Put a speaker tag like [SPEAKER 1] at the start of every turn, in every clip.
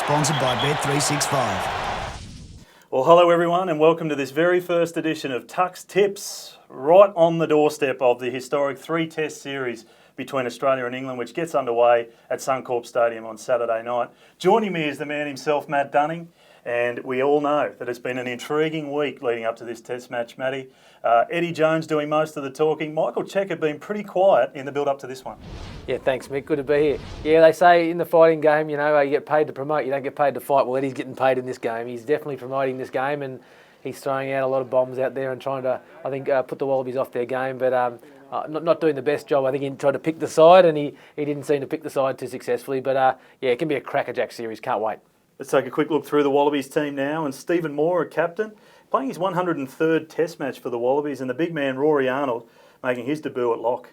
[SPEAKER 1] Sponsored by bet365.
[SPEAKER 2] Well, hello everyone and welcome to this very first edition of Tuck's Tips, right on the doorstep of the historic three-test series between Australia and England, which gets underway at Suncorp Stadium on Saturday night. Joining me is the man himself, Matt Dunning, and we all know that it's been an intriguing week leading up to this test match, Matty. Eddie Jones doing most of the talking. Michael Check had been pretty quiet in the build-up to this one.
[SPEAKER 3] Yeah, thanks, Mick. Good to be here. Yeah, they say in the fighting game, you know, you get paid to promote, you don't get paid to fight. Well, Eddie's getting paid in this game. He's definitely promoting this game, and he's throwing out a lot of bombs out there and trying to, I think, put the Wallabies off their game. But not doing the best job. I think he tried to pick the side, and he didn't seem to pick the side too successfully. But yeah, it can be a crackerjack series. Can't wait.
[SPEAKER 2] Let's take a quick look through the Wallabies team now. And Stephen Moore, a captain, playing his 103rd test match for the Wallabies, and the big man Rory Arnold making his debut at lock.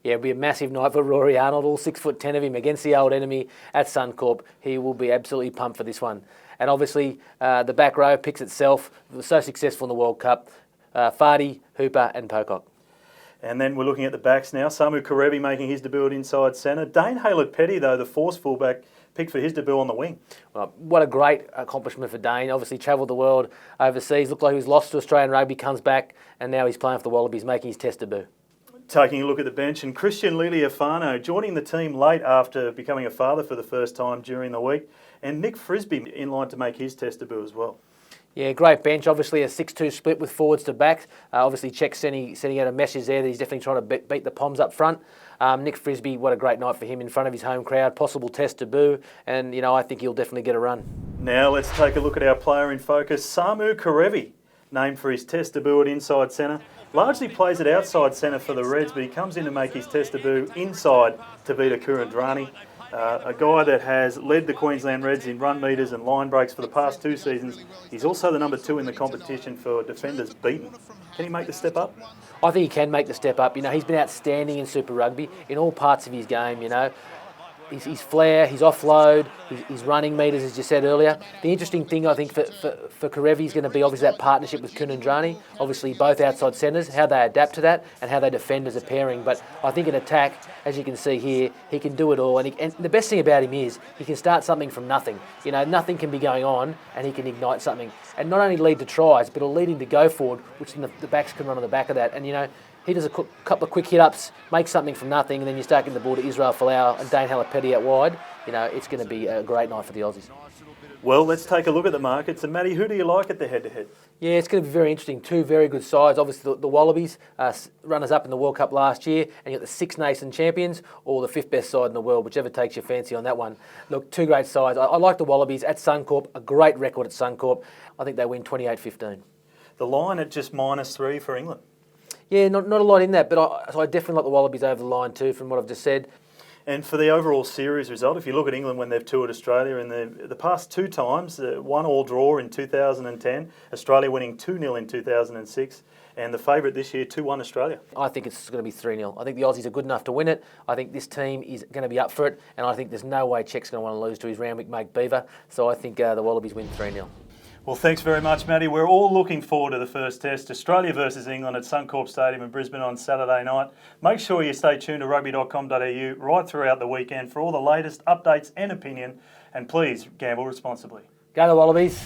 [SPEAKER 3] Yeah, it'll be a massive night for Rory Arnold, all 6'10" of him against the old enemy at Suncorp. He will be absolutely pumped for this one. And obviously, the back row picks itself. It was so successful in the World Cup. Fardy, Hooper and Pocock.
[SPEAKER 2] And then we're looking at the backs now. Samu Kerevi making his debut at inside centre. Dane Haylett-Petty, though, the force fullback, picked for his debut on the wing.
[SPEAKER 3] Well, what a great accomplishment for Dane. Obviously travelled the world overseas. Looked like he was lost to Australian rugby, comes back, and now he's playing for the Wallabies, making his test debut.
[SPEAKER 2] Taking a look at the bench, and Christian Liliafano joining the team late after becoming a father for the first time during the week, and Nick Frisby in line to make his test debut as well.
[SPEAKER 3] Yeah, great bench. Obviously a 6-2 split with forwards to backs. Obviously Czech sending out a message there that he's definitely trying to beat the Poms up front. Nick Frisby, what a great night for him in front of his home crowd. Possible test debut, and you know I think he'll definitely get a run.
[SPEAKER 2] Now let's take a look at our player in focus, Samu Kerevi, named for his test debut at inside centre. Largely plays at outside centre for the Reds, but he comes in to make his test debut inside Tavita Kurandrani. A guy that has led the Queensland Reds in run meters and line breaks for the past 2 seasons. He's also the number 2 in the competition for defenders beaten. Can he make the step up?
[SPEAKER 3] I think he can make the step up. You know, he's been outstanding in Super Rugby in all parts of his game, you know. His flair, his offload, his running meters, as you said earlier. The interesting thing, I think, for Kerevi is going to be obviously that partnership with Kurandrani. Obviously, both outside centres, how they adapt to that and how they defend as a pairing. But I think in attack, as you can see here, he can do it all. And the best thing about him is he can start something from nothing. You know, nothing can be going on and he can ignite something. And not only lead to tries, but it'll lead him to go forward, which then the backs can run on the back of that. And, you know, he does a couple of quick hit-ups, makes something from nothing, and then you start getting the ball to Israel Folau and Dane Haylett-Petty out wide. You know, it's going to be a great night for the Aussies.
[SPEAKER 2] Well, let's take a look at the markets. And Matty, who do you like at the head-to-head?
[SPEAKER 3] Yeah, it's going to be very interesting. 2 very good sides. Obviously, the Wallabies, runners-up in the World Cup last year, and you've got the 6 Nation champions, or the 5th best side in the world, whichever takes your fancy on that one. Look, 2 great sides. I like the Wallabies at Suncorp, a great record at Suncorp. I think they win 28-15.
[SPEAKER 2] The line at just -3 for England.
[SPEAKER 3] Yeah, not a lot in that, but I definitely like the Wallabies over the line too, from what I've just said.
[SPEAKER 2] And for the overall series result, if you look at England when they've toured Australia in the past 2 times, 1-1 draw in 2010, Australia winning 2-0 in 2006, and the favourite this year, 2-1 Australia.
[SPEAKER 3] I think it's going to be 3-0. I think the Aussies are good enough to win it. I think this team is going to be up for it, and I think there's no way Czech's going to want to lose to his Randwick mate Beaver, so I think the Wallabies win 3-0.
[SPEAKER 2] Well, thanks very much, Matty. We're all looking forward to the first test, Australia versus England at Suncorp Stadium in Brisbane on Saturday night. Make sure you stay tuned to Rugby.com.au right throughout the weekend for all the latest updates and opinion. And please, gamble responsibly.
[SPEAKER 3] Go the Wallabies.